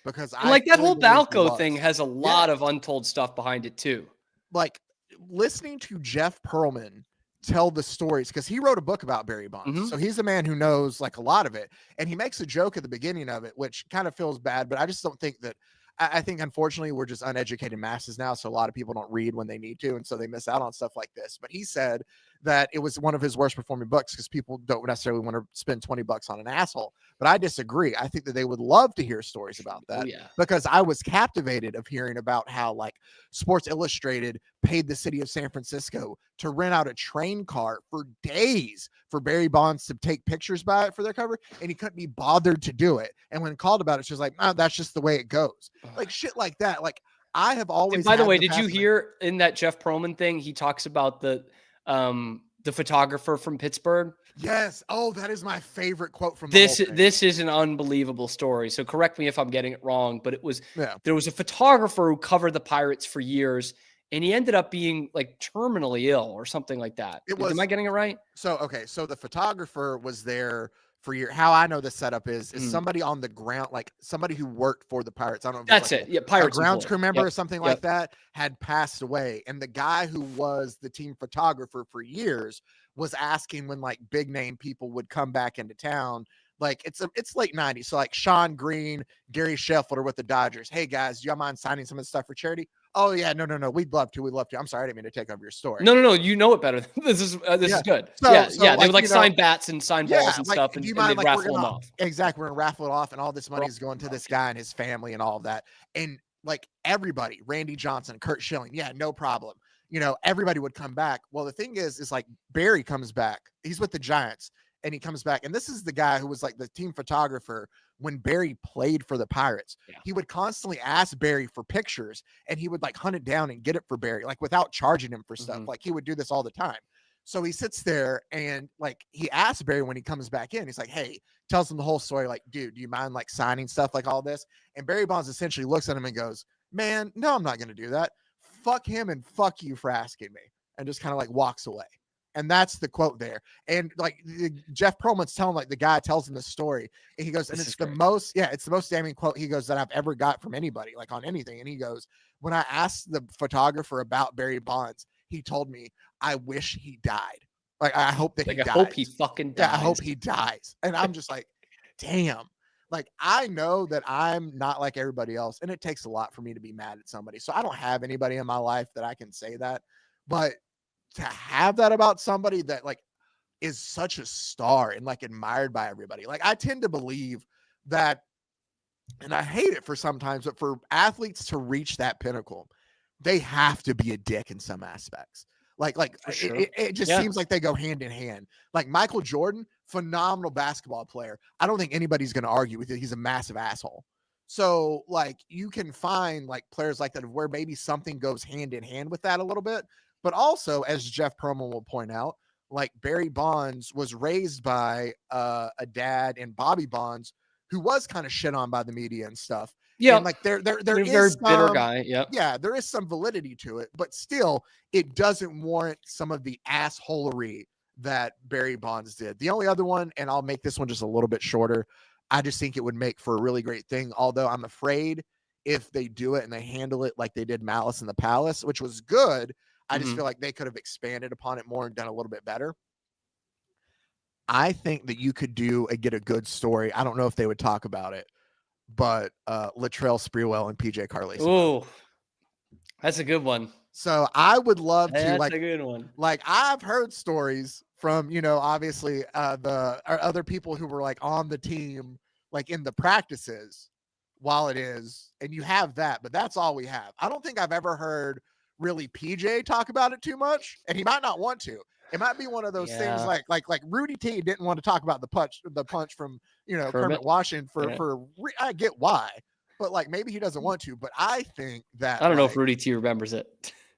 Because I like that whole Balco thing has a lot of untold stuff behind it too. Like, listening to Jeff Pearlman tell the stories, because he wrote a book about Barry Bonds. So he's a man who knows like a lot of it. And he makes a joke at the beginning of it, which kind of feels bad, but I just don't think that, I think, unfortunately, we're just uneducated masses now. So a lot of people don't read when they need to. And so they miss out on stuff like this. But he said that it was one of his worst performing books because people don't necessarily want to spend $20 on an asshole. But I disagree. I think that they would love to hear stories about that. Because I was captivated of hearing about how like Sports Illustrated paid the city of San Francisco to rent out a train car for days for Barry Bonds to take pictures by it for their cover, and he couldn't be bothered to do it. And when called about it, she was like, oh, that's just the way it goes. Like shit like that. Like, I have always. And by the way, did you hear in that Jeff Pearlman thing, he talks about the photographer from Pittsburgh? Yes. Oh, that is my favorite quote from this. This is an unbelievable story. So correct me if I'm getting it wrong, but it was there was a photographer who covered the Pirates for years, and he ended up being like terminally ill or something like that. Am I getting it right? So, okay. So the photographer was there for years. How I know the setup is somebody on the ground, like somebody who worked for the Pirates. I don't know. If That's like it. Yeah. Pirates. A grounds crew member or something like that had passed away. And the guy who was the team photographer for years was asking when like big name people would come back into town. Like it's late 90s. So like Sean Green, Gary Sheffield are with the Dodgers. Hey guys, do y'all mind signing some of the stuff for charity? Oh yeah, no. We'd love to. I'm sorry, I didn't mean to take over your story. No. You know it better. This is good. So they would like sign bats and sign balls and stuff, and they'd raffle them off. Exactly, we're gonna raffle it off, and all this money is going to this guy and his family and all of that. And like everybody, Randy Johnson, Kurt Schilling, no problem. Everybody would come back. Well, the thing is like Barry comes back. He's with the Giants. And he comes back, and this is the guy who was like the team photographer when Barry played for the Pirates. He would constantly ask Barry for pictures, and he would like hunt it down and get it for Barry, like without charging him for stuff. Like he would do this all the time. So he sits there and like he asks Barry when he comes back in, he's like, hey, tells him the whole story. Like, dude, do you mind like signing stuff like all this? And Barry Bonds essentially looks at him and goes, man, no, I'm not going to do that. Fuck him and fuck you for asking me. And just kind of like walks away. And that's the quote there. And like Jeff Perlman's telling, like the guy tells him the story, and he goes, and it's the most damning quote, he goes, that I've ever got from anybody, like on anything. And he goes, when I asked the photographer about Barry Bonds, he told me, I wish he died. Like, I hope that he dies. I hope he fucking dies. Yeah, I hope he dies. And I'm just like, damn. Like, I know that I'm not like everybody else, and it takes a lot for me to be mad at somebody. So I don't have anybody in my life that I can say that. But to have that about somebody that like is such a star and like admired by everybody, like I tend to believe that, and I hate it for sometimes, but for athletes to reach that pinnacle, they have to be a dick in some aspects. Like sure. it just seems like they go hand in hand. Like Michael Jordan, phenomenal basketball player. I don't think anybody's going to argue with it. He's a massive asshole. So like you can find like players like that where maybe something goes hand in hand with that a little bit. But also, as Jeff Perlman will point out, like Barry Bonds was raised by a dad and Bobby Bonds, who was kind of shit on by the media and stuff. Yeah, and like there is very some, bitter guy. Yeah, there is some validity to it, but still, it doesn't warrant some of the assholery that Barry Bonds did. The only other one, and I'll make this one just a little bit shorter, I just think it would make for a really great thing. Although I'm afraid if they do it and they handle it like they did Malice in the Palace, which was good, I just feel like they could have expanded upon it more and done a little bit better. I think that you could get a good story. I don't know if they would talk about it, but Latrell Sprewell and PJ Carlesimo. Oh, that's a good one. So I would love to. That's like a good one. Like I've heard stories from, obviously the other people who were like on the team, like in the practices while it is, and you have that, but that's all we have. I don't think I've ever heard really PJ talk about it too much, and he might not want to. It might be one of those things like Rudy T didn't want to talk about the punch from Kermit Washington I get why, but like maybe he doesn't want to. But I think that I don't know if Rudy T remembers it.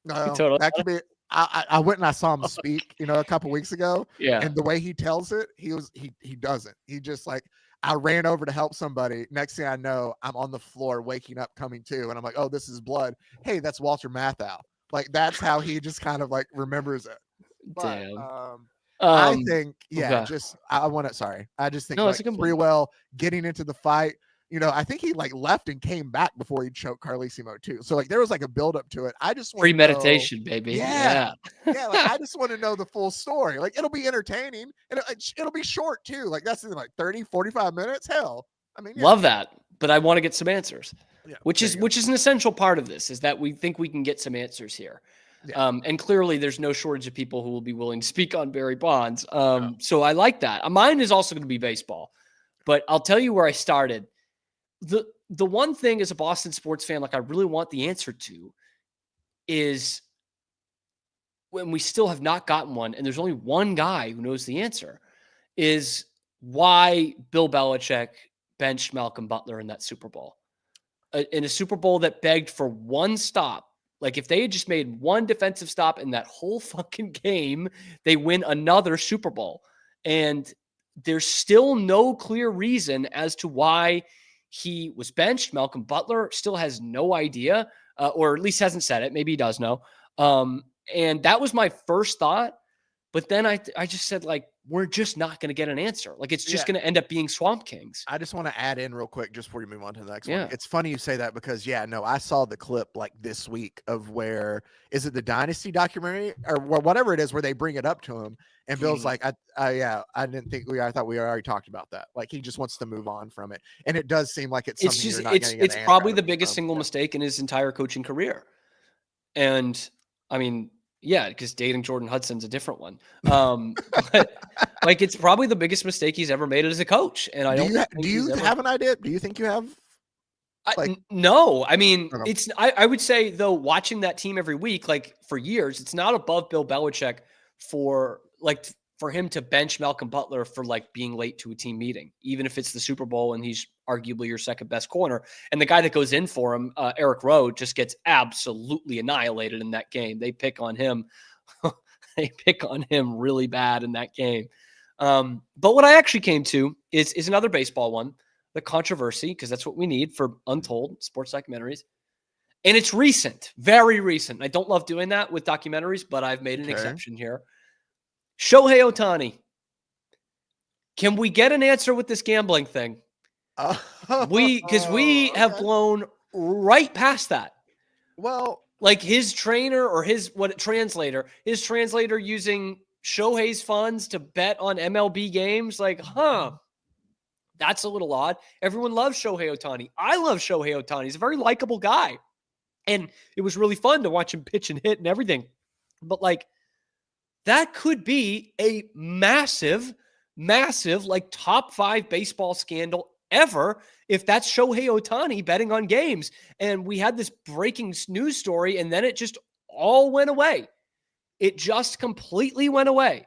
No, totally. That could be. I went and I saw him speak, a couple weeks ago. Yeah, and the way he tells it, he doesn't. He just like, I ran over to help somebody. Next thing I know, I'm on the floor waking up, coming to, and I'm like, oh, this is blood. Hey, that's Walter Matthau. Like that's how he just kind of like remembers it. But, damn. I think, okay. I just think no, like Sprewell getting into the fight, I think he like left and came back before he choked Carlesimo too. So like there was like a build up to it. I just want premeditation, baby. Yeah. Like I just want to know the full story. Like it'll be entertaining and it'll be short too. Like that's in like 30, 45 minutes. Hell, I mean, love that. But I want to get some answers, which is an essential part of this, is that we think we can get some answers here. Yeah. And clearly there's no shortage of people who will be willing to speak on Barry Bonds. So I like that. Mine is also going to be baseball, but I'll tell you where I started. The one thing as a Boston sports fan, like I really want the answer to, is when we still have not gotten one, and there's only one guy who knows the answer, is why Bill Belichick benched Malcolm Butler in that Super Bowl. In a Super Bowl that begged for one stop. Like if they had just made one defensive stop in that whole fucking game, they win another Super Bowl. And there's still no clear reason as to why he was benched. Malcolm Butler still has no idea, or at least hasn't said it. Maybe he does know. And that was my first thought. But then I just said, like, we're just not going to get an answer. Like, it's just going to end up being Swamp Kings. I just want to add in real quick, just before you move on to the next one. It's funny you say that because, I saw the clip like this week of where, is it the Dynasty documentary or whatever it is, where they bring it up to him. And Bill's like, I thought we already talked about that. Like, he just wants to move on from it. And it does seem like it's something it's probably the biggest single mistake in his entire coaching career. And I mean, yeah, because dating Jordan Hudson's a different one. But like, it's probably the biggest mistake he's ever made as a coach. And I don't. Do you have an idea? Do you think you have? No, I mean, I would say though, watching that team every week, like for years, it's not above Bill Belichick for him to bench Malcolm Butler for like being late to a team meeting, even if it's the Super Bowl and he's arguably your second best corner. And the guy that goes in for him, Eric Rowe, just gets absolutely annihilated in that game. They pick on him. They pick on him really bad in that game. But what I actually came to is another baseball one, the controversy, because that's what we need for Untold sports documentaries. And it's recent, very recent. I don't love doing that with documentaries, but I've made an exception here. Shohei Ohtani. Can we get an answer with this gambling thing? Because we have blown right past that. Well, like his trainer or his translator using Shohei's funds to bet on MLB games. Like, that's a little odd. Everyone loves Shohei Ohtani. I love Shohei Ohtani. He's a very likable guy. And it was really fun to watch him pitch and hit and everything. But like, that could be a massive, like top 5 baseball scandal ever if that's Shohei Ohtani betting on games. And we had this breaking news story, and then it just all went away. It just completely went away.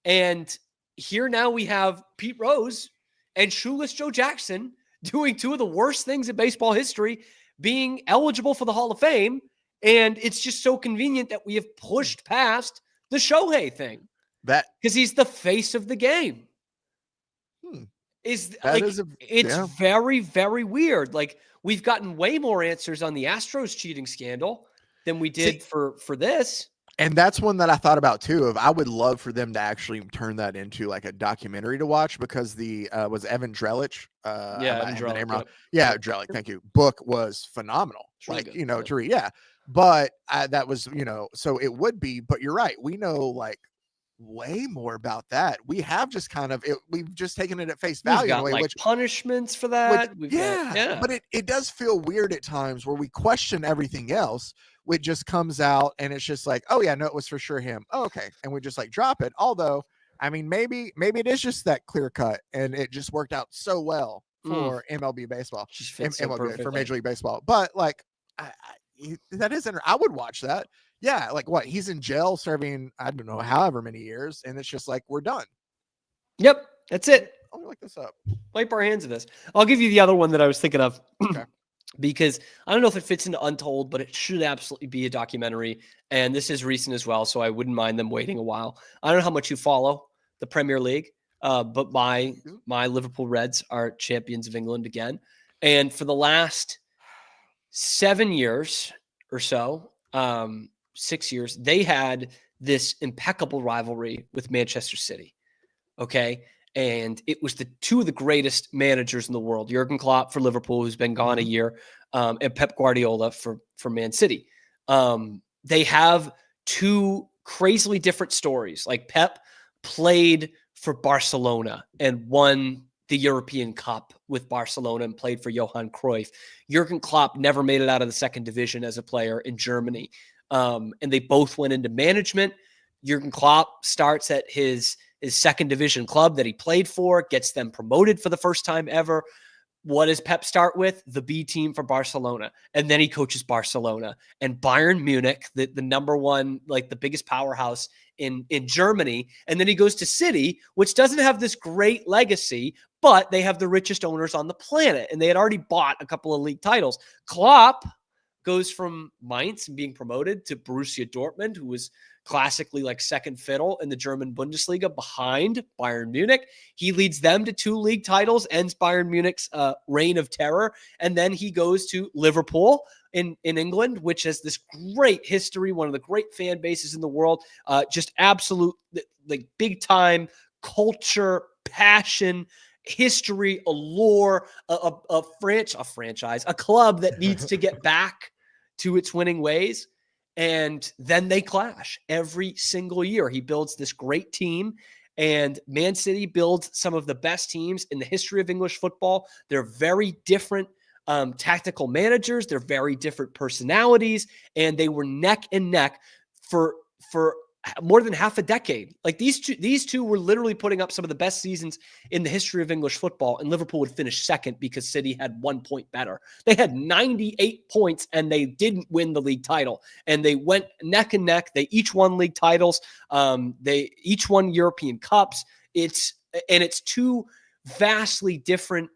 And here now we have Pete Rose and Shoeless Joe Jackson doing 2 of the worst things in baseball history, being eligible for the Hall of Fame. And it's just so convenient that we have pushed past the Shohei thing. Because he's the face of the game. It's very, very weird. Like, we've gotten way more answers on the Astros cheating scandal than we did for this. And that's one that I thought about too. I would love for them to actually turn that into like a documentary to watch, because the was Evan Drellich. Evan Drellich. Drellich. Thank you. Book was phenomenal. Really like, good. to read. Yeah. But that was, so it would be, but you're right. We know like way more about that. We have just we've just taken it at face value. We've got, in a way, like, punishments for that. But it does feel weird at times where we question everything else, which just comes out and it's just like, oh yeah, no, it was for sure him. Oh, okay. And we just like drop it. Although, I mean, maybe it is just that clear cut and it just worked out so well for MLB baseball, for Major League Baseball. But like, that isn't, I would watch that. Yeah, like what? He's in jail serving, I don't know, however many years, and it's just like, we're done. Yep, that's it. Let me look this up. Wipe our hands of this. I'll give you the other one that I was thinking of. Okay. Because I don't know if it fits into Untold, but it should absolutely be a documentary. And this is recent as well, so I wouldn't mind them waiting a while. I don't know how much you follow the Premier League, but my Liverpool Reds are champions of England again. And for the last 7 years or so, 6 years, they had this impeccable rivalry with Manchester City. Okay. And it was the 2 of the greatest managers in the world, Jurgen Klopp for Liverpool, who's been gone a year, and Pep Guardiola for Man City. They have 2 crazily different stories. Like, Pep played for Barcelona and won the European Cup with Barcelona and played for Johan Cruyff. Jurgen Klopp never made it out of the 2nd division as a player in Germany. And they both went into management. Jurgen Klopp starts at his 2nd division club that he played for, gets them promoted for the first time ever. What does Pep start with? The B team for Barcelona. And then he coaches Barcelona and Bayern Munich, the number one, like the biggest powerhouse in Germany. And then he goes to City, which doesn't have this great legacy, but they have the richest owners on the planet. And they had already bought a couple of league titles. Klopp goes from Mainz and being promoted to Borussia Dortmund, who was classically like second fiddle in the German Bundesliga behind Bayern Munich. He leads them to 2 league titles, ends Bayern Munich's reign of terror. And then he goes to Liverpool in England, which has this great history, one of the great fan bases in the world, just absolute, like, big time culture, passion, history, allure, a franchise, a club that needs to get back to its winning ways. And then they clash every single year. He builds this great team, and Man City builds some of the best teams in the history of English football. They're very different tactical managers. They're very different personalities, and they were neck and neck for more than half a decade. Like, these two were literally putting up some of the best seasons in the history of English football, and Liverpool would finish second because City had 1 point better. They had 98 points and they didn't win the league title, and they went neck and neck. They each won league titles. They each won European Cups. It's 2 vastly different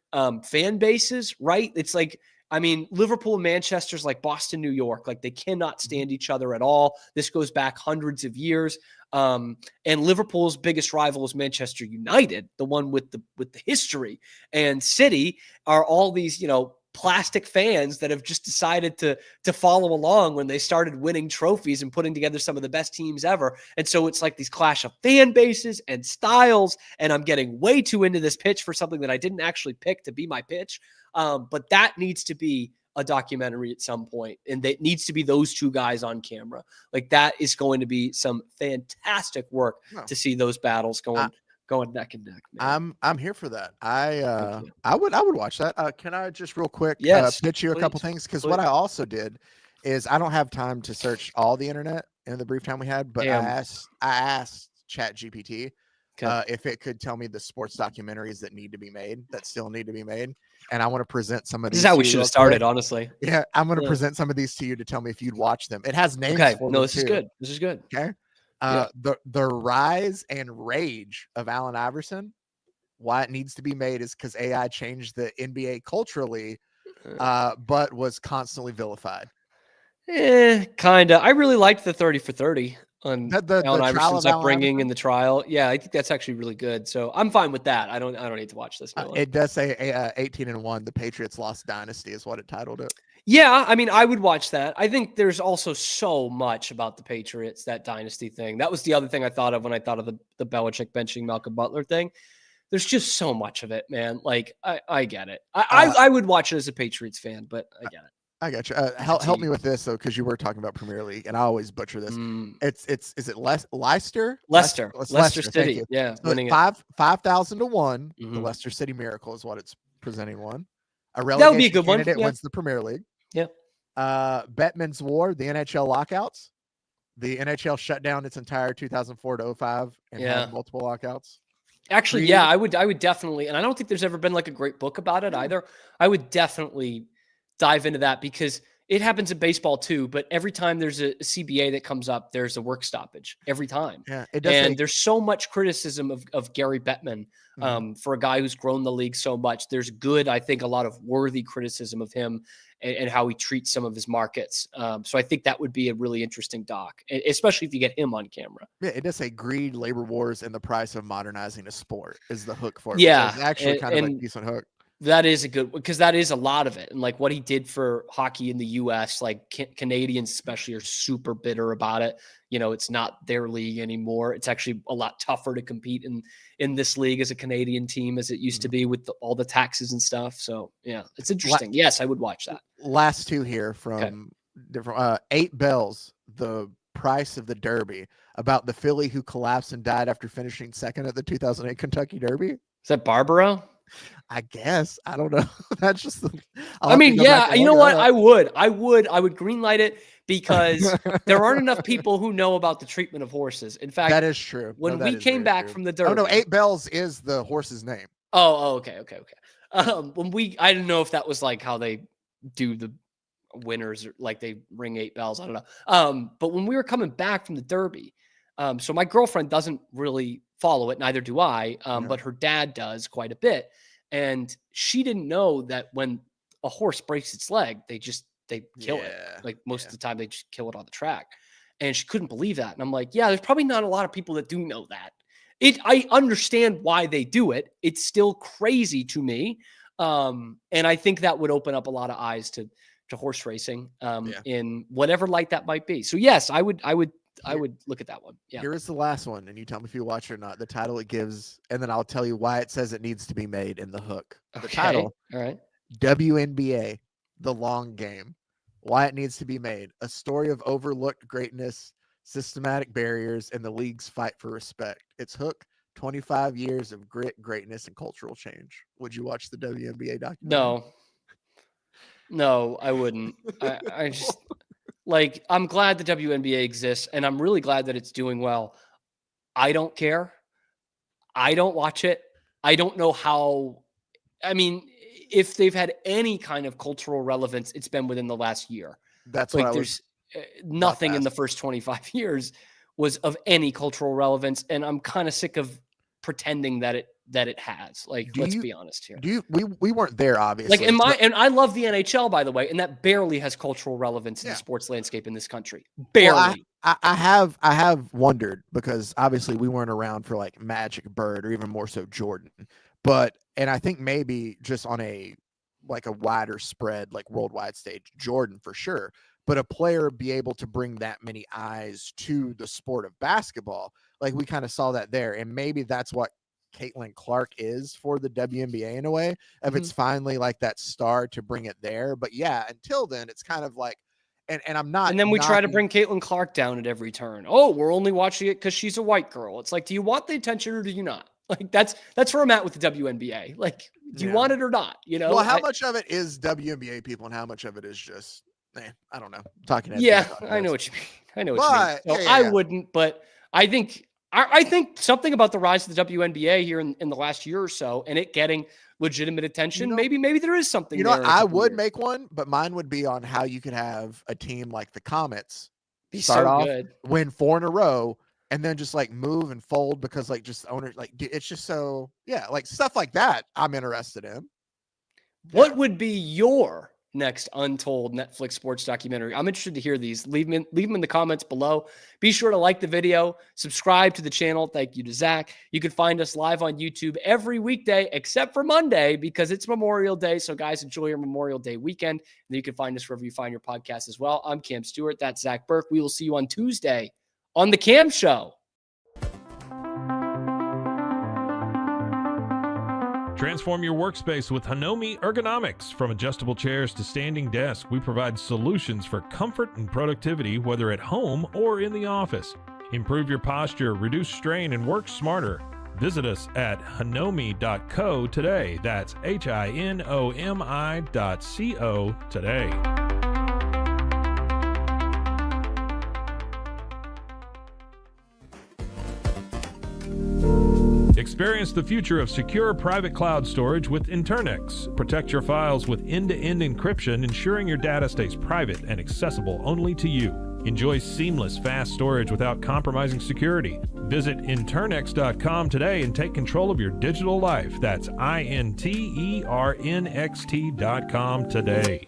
fan bases, right? It's like, I mean, Liverpool and Manchester's like Boston, New York. Like, they cannot stand each other at all. This goes back hundreds of years. And Liverpool's biggest rival is Manchester United, the one with the history. And City are all these, plastic fans that have just decided to follow along when they started winning trophies and putting together some of the best teams ever. And so it's like these clash of fan bases and styles, and I'm getting way too into this pitch for something that I didn't actually pick to be my pitch. But that needs to be a documentary at some point, and that needs to be those two guys on camera. Like, that is going to be some fantastic work to see those battles going neck and neck. Man. I'm here for that. I would watch that. Can I just real quick pitch you a couple things? Because what I also did is, I don't have time to search all the internet in the brief time we had, but I asked ChatGPT if it could tell me the sports documentaries that still need to be made. And I want to present some of these. This is how we should have started, honestly. Yeah, I'm going to present some of these to you to tell me if you'd watch them. It has names. Okay, for no, them this is too. good. This is good. Okay. The rise and rage of Allen Iverson, why it needs to be made is because AI changed the NBA culturally, but was constantly vilified. Kind of. I really liked the 30 for 30 on Allen Iverson's upbringing in the trial. Yeah, I think that's actually really good. So I'm fine with that. I don't need to watch this. It does say 18-1. The Patriots lost dynasty is what it titled it. Yeah, I mean, I would watch that. I think there's also so much about the Patriots, that dynasty thing. That was the other thing I thought of when I thought of the Belichick benching Malcolm Butler thing. There's just so much of it, man. Like, I get it. I would watch it as a Patriots fan, but I get it. I got you. Help me with this, though, because you were talking about Premier League, and I always butcher this. Is it Leicester? Leicester City. Yeah, so winning 5,000 to 1. The Leicester City Miracle is what it's presenting. One. That would be a good one. It wins the Premier League. Yeah. Bettman's War, the NHL lockouts. The NHL shut down its entire 2004 to 05 and had multiple lockouts. Actually, yeah, I would definitely, and I don't think there's ever been like a great book about it either. I would definitely dive into that, because it happens in baseball too, but every time there's a CBA that comes up, there's a work stoppage every time. Yeah, it does. And there's so much criticism of Gary Bettman for a guy who's grown the league so much. There's I think a lot of worthy criticism of him and how he treats some of his markets. So I think that would be a really interesting doc, especially if you get him on camera. Yeah, it does say greed, labor wars, and the price of modernizing a sport is the hook for it. Yeah. It's actually kind of a decent hook. That is a good, because that is a lot of it. And like what he did for hockey in the US, like Canadians especially are super bitter about it. You know, it's not their league anymore. It's actually a lot tougher to compete in this league as a Canadian team as it used to be with all the taxes and stuff. So yeah, it's interesting. Yes, I would watch that. Last two here from different 8 Bells, the price of the Derby, about the Philly who collapsed and died after finishing second at the 2008 Kentucky Derby. Is that Barbaro? I guess. I don't know. That's just I mean, yeah, you know what? I would green light it, because there aren't enough people who know about the treatment of horses. In fact, that is true. When we came back from the Derby. Oh no, 8 Bells is the horse's name. Okay. I didn't know if that was like how they do the winners, or like they ring 8 bells. I don't know. But when we were coming back from the Derby, so my girlfriend doesn't really follow it, neither do I, but her dad does quite a bit. And she didn't know that when a horse breaks its leg, they kill it. Like most of the time they just kill it on the track. And she couldn't believe that. And I'm like, yeah, there's probably not a lot of people that do know that. I understand why they do it. It's still crazy to me. And I think that would open up a lot of eyes to horse racing in whatever light that might be. So yes, I would look at that one. Yeah. Here is the last one, and you tell me if you watch it or not. The title it gives, and then I'll tell you why it says it needs to be made in the hook. The title, all right. WNBA, The Long Game. Why it needs to be made. A story of overlooked greatness, systematic barriers, and the league's fight for respect. It's Hook, 25 years of grit, greatness, and cultural change. Would you watch the WNBA documentary? No, I wouldn't. I just... Like, I'm glad the WNBA exists, and I'm really glad that it's doing well. I don't care. I don't watch it. I don't know how. I mean, if they've had any kind of cultural relevance, it's been within the last year. That's like, what there's nothing in the first 25 years was of any cultural relevance, and I'm kind of sick of pretending that it has. Like, let's be honest here. We weren't there, obviously. Like, and I love the NHL, by the way, and that barely has cultural relevance in the sports landscape in this country. Barely. Well, I have wondered, because obviously we weren't around for like Magic, Bird, or even more so Jordan. And I think maybe just on a like a wider spread, like worldwide stage, Jordan for sure. But a player be able to bring that many eyes to the sport of basketball, like we kind of saw that there. And maybe that's what Caitlin Clark is for the WNBA in a way, if it's finally like that star to bring it there. But yeah, until then, it's kind of like, and I'm not. And then we try to bring Caitlin Clark down at every turn. Oh, we're only watching it because she's a white girl. It's like, do you want the attention or do you not? Like that's where I'm at with the WNBA. Like, do you want it or not? You know, well, how much of it is WNBA people and how much of it is just, I don't know. Talking. Yeah, I know what you mean. I know what you mean. So I wouldn't, but I think something about the rise of the WNBA here in the last year or so, and it getting legitimate attention. Maybe there is something. You know, I would make one, but mine would be on how you could have a team like the Comets start off, win 4 in a row, and then just like move and fold because like just owners like it's just so like stuff like that. I'm interested in. What would be your next untold Netflix sports documentary? I'm interested to hear these. Leave them in the comments below. Be sure to like the video, subscribe to the channel. Thank you to Zach. You can find us live on YouTube every weekday except for Monday because it's Memorial Day. So guys, enjoy your Memorial Day weekend. And then you can find us wherever you find your podcast as well. I'm Cam Stewart. That's Zach Burke. We will see you on Tuesday on The Cam Show. Transform your workspace with Hanomi Ergonomics. From adjustable chairs to standing desks, we provide solutions for comfort and productivity, whether at home or in the office. Improve your posture, reduce strain, and work smarter. Visit us at hanomi.co today. That's HINOMI.co today. Experience the future of secure private cloud storage with Internex. Protect your files with end-to-end encryption, ensuring your data stays private and accessible only to you. Enjoy seamless, fast storage without compromising security. Visit Internex.com today and take control of your digital life. That's INTERNXT.com today.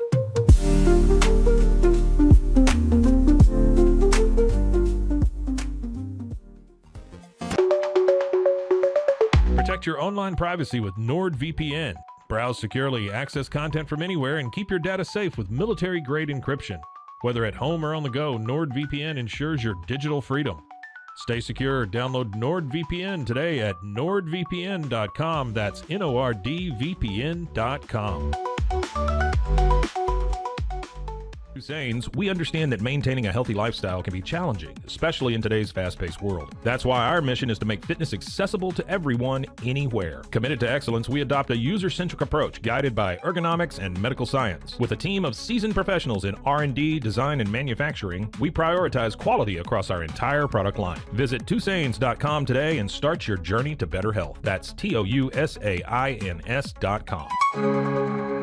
Protect your online privacy with NordVPN. Browse securely, access content from anywhere, and keep your data safe with military-grade encryption. Whether at home or on the go, NordVPN ensures your digital freedom. Stay secure. Download NordVPN today at nordvpn.com. That's NORDVPN.com. Hussein's, we understand that maintaining a healthy lifestyle can be challenging, especially in today's fast-paced world. That's why our mission is to make fitness accessible to everyone, anywhere. Committed to excellence, we adopt a user-centric approach guided by ergonomics and medical science. With a team of seasoned professionals in R&D, design, and manufacturing, we prioritize quality across our entire product line. Visit Tusains.com today and start your journey to better health. That's TOUSAINS.com.